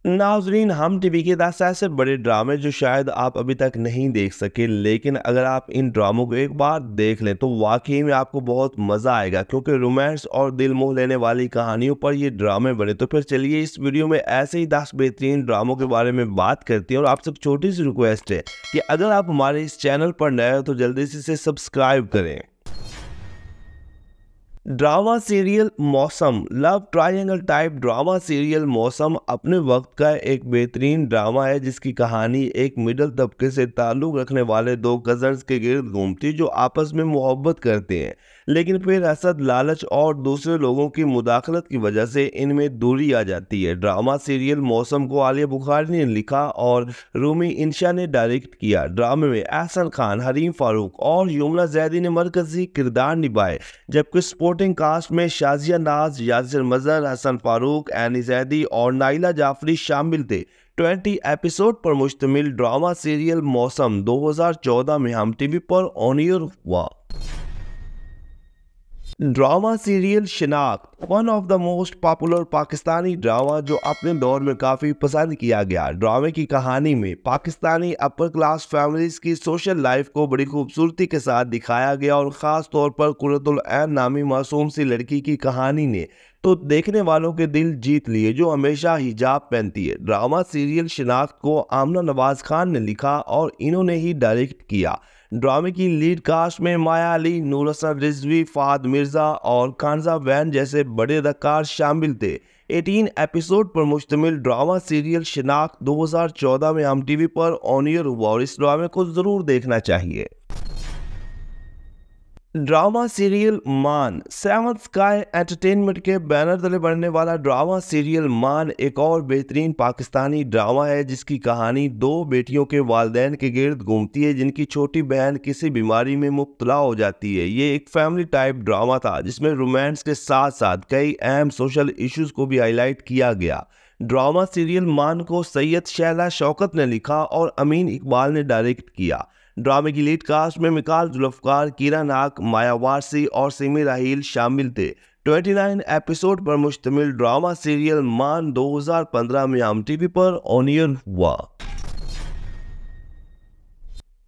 नाज़रीन, हम टीवी के 10 ऐसे बड़े ड्रामे जो शायद आप अभी तक नहीं देख सके, लेकिन अगर आप इन ड्रामों को एक बार देख लें तो वाकई में आपको बहुत मज़ा आएगा, क्योंकि रोमांस और दिल मोह लेने वाली कहानियों पर ये ड्रामे बने। तो फिर चलिए इस वीडियो में ऐसे ही 10 बेहतरीन ड्रामों के बारे में बात करते हैं। और आपसे छोटी सी रिक्वेस्ट है कि अगर आप हमारे इस चैनल पर नए हो तो जल्दी से इसे सब्सक्राइब करें। ड्रामा सीरियल मौसम। Love triangle type drama serial मौसम अपने वक्त का एक बेहतरीन ड्रामा है, जिसकी कहानी एक मिडिल तबके से ताल्लुक़ रखने वाले दो कजन्स के गिर्द घूमती है जो आपस में मोहब्बत करते हैं, लेकिन फिर हसद, लालच और दूसरे लोगों की मुदाखलत की वजह से इनमें दूरी आ जाती है। ड्रामा सीरियल मौसम को आलिया बुखारी ने लिखा और रूमी इंशा ने डायरेक्ट किया। ड्रामे में एहसन खान, हरीम फारूक और यमुना जैदी ने मरकजी किरदार निभाए, जबकि सपोर्टिंग कास्ट में शाजिया नाज, यासिर मजहर, हसन फारूक, एनी जैदी और नाइला जाफरी शामिल थे। 20 एपिसोड पर मुश्तमिल ड्रामा सीरियल मौसम 2014 में हम टीवी पर ऑन एयर हुआ। ड्रामा सीरियल शिनाख्त, one of the most popular Pakistani drama जो अपने दौर में काफ़ी पसंद किया गया। ड्रामे की कहानी में पाकिस्तानी अपर क्लास फैमिलीज की सोशल लाइफ को बड़ी खूबसूरती के साथ दिखाया गया, और ख़ास तौर पर कुर्रतुल ऐन नामी मासूम सी लड़की की कहानी ने तो देखने वालों के दिल जीत लिए, जो हमेशा हिजाब पहनती है। ड्रामा सीरियल शिनाख्त को आमना नवाज खान ने लिखा और इन्होंने ही डायरेक्ट किया। ड्रामे की लीड कास्ट में माया अली, नूर हसन रिजवी, फाद मिर्जा और कानजा वैन जैसे बड़े अदाकार शामिल थे। 18 एपिसोड पर मुश्तमिल ड्रामा सीरियल शिनाख्त 2014 में हम टीवी पर ऑन एयर हुआ, और इस ड्रामे को जरूर देखना चाहिए। ड्रामा सीरियल मान। सेवंथ स्काई एंटरटेनमेंट के बैनर तले बनने वाला ड्रामा सीरियल मान एक और बेहतरीन पाकिस्तानी ड्रामा है, जिसकी कहानी दो बेटियों के वालिदैन के गिर्द घूमती है, जिनकी छोटी बहन किसी बीमारी में मुब्तला हो जाती है। ये एक फैमिली टाइप ड्रामा था, जिसमें रोमांस के साथ साथ कई अहम सोशल इश्यूज को भी हाईलाइट किया गया। ड्रामा सीरियल मान को सैयद शैला शौकत ने लिखा और अमीन इकबाल ने डायरेक्ट किया। ड्रामे की लीड कास्ट में मिकाल जुल्फकार, कीरा नाग, माया वारसी और सिमी राहील शामिल थे। 29 एपिसोड पर मुश्तमिल ड्रामा सीरियल मान 2015 में हम टीवी पर ऑन एयर हुआ।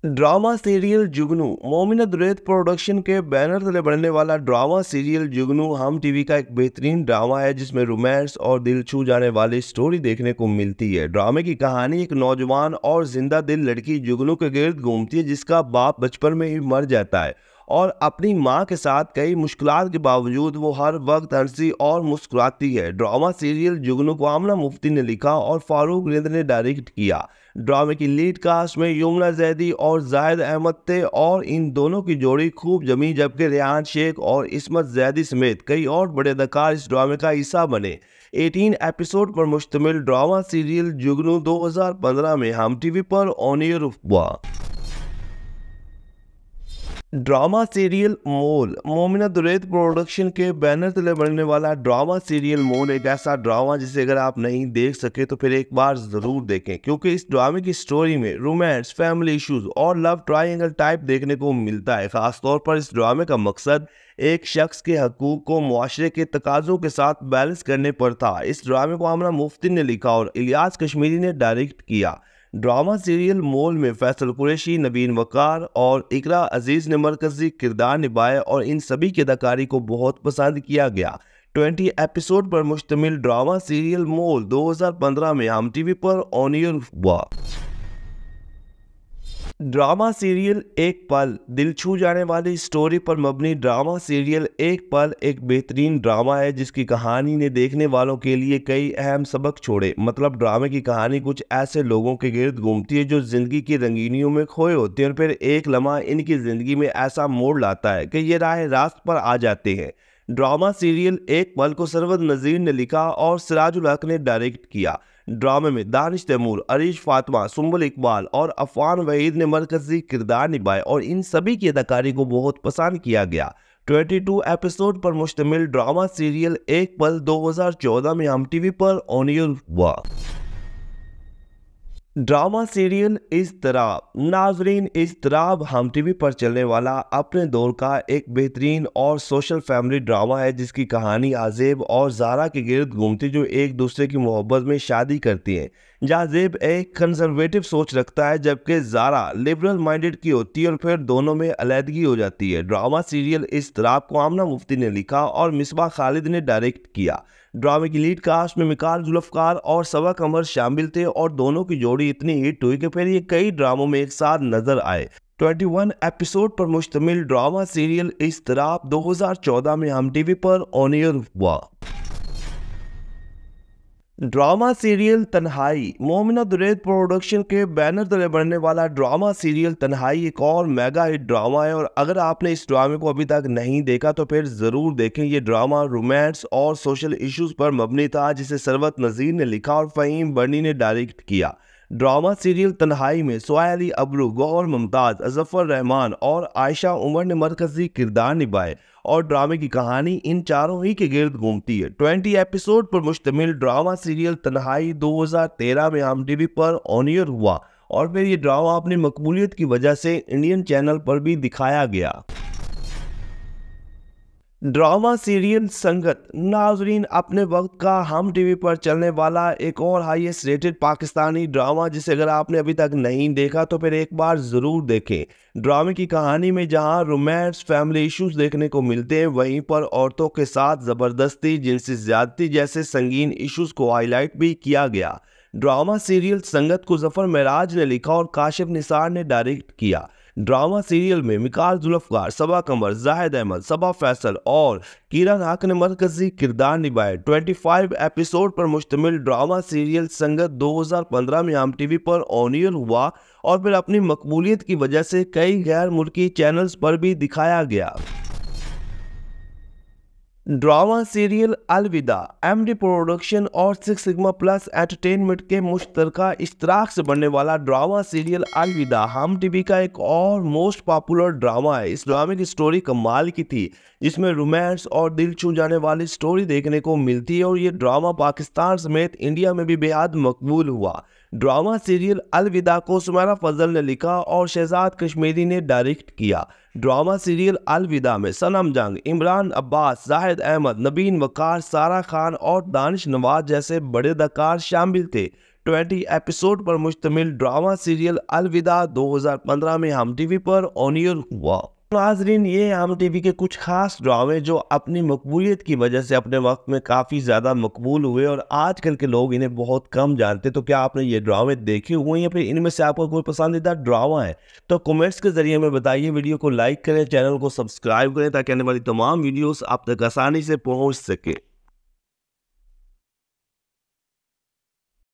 ड्रामा सीरियल जुगनू। मोमिना दुरैत प्रोडक्शन के बैनर तले बनने वाला ड्रामा सीरियल जुगनू हम टीवी का एक बेहतरीन ड्रामा है, जिसमें रोमांस और दिल छू जाने वाली स्टोरी देखने को मिलती है। ड्रामे की कहानी एक नौजवान और जिंदा दिल लड़की जुगनू के गिर्द घूमती है, जिसका बाप बचपन में ही मर जाता है, और अपनी मां के साथ कई मुश्किलात के बावजूद वो हर वक्त हंसी और मुस्कुराती है। ड्रामा सीरियल जुगनू को आमना मुफ्ती ने लिखा और फारूक रिंद ने डायरेक्ट किया। ड्रामे की लीड कास्ट में यमुना जैदी और जाहिद अहमद थे, और इन दोनों की जोड़ी खूब जमी, जबकि रेहान शेख और इस्मत जैदी समेत कई और बड़े अदाकार इस ड्रामे का हिस्सा बने। 18 एपिसोड पर मुश्तमिल ड्रामा सीरियल जुगनू 2015 में हम टीवी पर ऑन एयर हुआ। ड्रामा सीरियल मोल। मोमिना दुरैत प्रोडक्शन के बैनर तले बनने वाला ड्रामा सीरियल मोल एक ऐसा ड्रामा जिसे अगर आप नहीं देख सके तो फिर एक बार ज़रूर देखें, क्योंकि इस ड्रामे की स्टोरी में रोमांस, फैमिली इश्यूज और लव ट्रायंगल टाइप देखने को मिलता है। ख़ास तौर पर इस ड्रामे का मकसद एक शख्स के हकूक़ को मुआशरे के तकाज़ों के साथ बैलेंस करने पर था। इस ड्रामे को आमना मुफ्ती ने लिखा और इलियास कश्मीरी ने डायरेक्ट किया। ड्रामा सीरियल मोल में फैसल कुरैशी, नवीन वकार और इकरा अजीज ने मरकजी किरदार निभाए, और इन सभी की अदाकारी को बहुत पसंद किया गया। 20 एपिसोड पर मुश्तमिल ड्रामा सीरियल मोल 2015 में हम टीवी पर ऑन एयर हुआ। ड्रामा सीरियल एक पल। दिल छू जाने वाली स्टोरी पर मबनी ड्रामा सीरियल एक पल एक बेहतरीन ड्रामा है, जिसकी कहानी ने देखने वालों के लिए कई अहम सबक छोड़े। मतलब ड्रामे की कहानी कुछ ऐसे लोगों के गिर्द घूमती है जो जिंदगी की रंगीनियों में खोए होते हैं, और फिर एक लम्हा इनकी जिंदगी में ऐसा मोड़ लाता है कि ये राह रास्त पर आ जाते हैं। ड्रामा सीरियल एक पल को सरवद नज़ीर ने लिखा और सिराजुल हक ने डायरेक्ट किया। ड्रामे में दानिश तैमूर, अरीश फातिमा, सुंबुल इकबाल और अफवान वहीद ने मरकजी किरदार निभाए, और इन सभी की अदाकारी को बहुत पसंद किया गया। 22 एपिसोड पर मुश्तमिल ड्रामा सीरियल एक पल 2014 में हम टीवी पर ऑन एयर हुआ। Drama serial Iztirab. नाजरीन, इज़्तिराब हम टीवी पर चलने वाला अपने दौर का एक बेहतरीन और सोशल फैमिली ड्रामा है जिसकी कहानी आज़ेब और ज़ारा के गिर्द घूमती जो एक दूसरे की मोहब्बत में शादी करती हैं। जहाँ ज़ेब एक कंजर्वेटिव सोच रखता है जबकि ज़ारा लिबरल माइंडेड की होती है और फिर दोनों में अलहदगी हो जाती है। ड्रामा सीरियल इज़्तिराब को आमना मुफ्ती ने लिखा और मिसबा खालिद ने डायरेक्ट किया। ड्रामे की लीड कास्ट में मिकाल जुल्फ़कार और सबा कमर शामिल थे और दोनों की जोड़ी इतनी हिट हुई कि फिर ये कई ड्रामों में एक साथ नजर आए। 21 एपिसोड पर मुश्तमिल ड्रामा सीरियल इज़्तिराब 2014 में हम टीवी पर ऑन एयर हुआ। ड्रामा सीरियल तन्हाई। मोमिना दुरैद प्रोडक्शन के बैनर तले बनने वाला ड्रामा सीरियल तन्हाई एक और मेगा हिट ड्रामा है और अगर आपने इस ड्रामे को अभी तक नहीं देखा तो फिर ज़रूर देखें। ये ड्रामा रोमांस और सोशल इश्यूज पर मबनी था जिसे सरवत नज़ीर ने लिखा और फ़हीम बर्नी ने डायरेक्ट किया। ड्रामा सीरियल तन्हाई में सोया अली अबरू, गौहर मुमताज़, अजफर रहमान और आयशा उमर ने मरकजी किरदार निभाए और ड्रामे की कहानी इन चारों ही के गिर्द घूमती है। 20 एपिसोड पर मुश्तमिल ड्रामा सीरियल तन्हाई 2013 में हम टीवी पर ऑन एयर हुआ और फिर ये ड्रामा अपनी मकबूलियत की वजह से इंडियन चैनल पर भी दिखाया गया। ड्रामा सीरियल संगत। नाजरीन, अपने वक्त का हम टीवी पर चलने वाला एक और हाईएस्ट रेटेड पाकिस्तानी ड्रामा जिसे अगर आपने अभी तक नहीं देखा तो फिर एक बार ज़रूर देखें। ड्रामे की कहानी में जहां रोमांस, फैमिली इश्यूज देखने को मिलते हैं वहीं पर औरतों के साथ ज़बरदस्ती, जिनसी ज़्यादती जैसे संगीन इश्यूज को हाईलाइट भी किया गया। ड्रामा सीरियल संगत को ज़फ़र महराज ने लिखा और काशिफ निसार ने डायरेक्ट किया। ड्रामा सीरियल में मिकाल जुल्फ़कार, सबा कमर, जाहिद अहमद, सबा फैसल और किरण हक ने मरकजी किरदार निभाए। 25 एपिसोड पर मुश्तमिल ड्रामा सीरियल संगत 2015 में हम टीवी पर ऑन एयर हुआ और फिर अपनी मकबूलियत की वजह से कई गैर मुल्की चैनल्स पर भी दिखाया गया। ड्रामा सीरियल अलविदा। एमडी प्रोडक्शन और सिक्स सिग्मा प्लस एंटरटेनमेंट के मुश्तरका इश्तराक से बनने वाला ड्रामा सीरियल अलविदा हम टीवी का एक और मोस्ट पॉपुलर ड्रामा है। इस ड्रामे की स्टोरी कमाल की थी जिसमें रोमांस और दिल छू जाने वाली स्टोरी देखने को मिलती है और ये ड्रामा पाकिस्तान समेत इंडिया में भी बेहद मकबूल हुआ। ड्रामा सीरियल अलविदा को सुमेरा फजल ने लिखा और शहजाद कश्मीरी ने डायरेक्ट किया। ड्रामा सीरियल अलविदा में सनम जंग, इमरान अब्बास, जाहिद अहमद, नबीन वकार, सारा खान और दानिश नवाज जैसे बड़े अदाकार शामिल थे। 20 एपिसोड पर मुश्तमिल ड्रामा सीरियल अलविदा 2015 में हम टीवी पर ऑन एयर हुआ। नाजरीन, ये हम टीवी के कुछ खास ड्रामे जो अपनी मकबूलियत की वजह से अपने वक्त में काफ़ी ज़्यादा मकबूल हुए और आजकल के लोग इन्हें बहुत कम जानते। तो क्या आपने ये ड्रामे देखे हुए हैं या फिर इनमें से आपका कोई पसंदीदा ड्रामा है तो कमेंट्स के ज़रिए हमें बताइए। वीडियो को लाइक करें, चैनल को सब्सक्राइब करें ताकि आने वाली तमाम वीडियोस आप तक आसानी से पहुँच सके।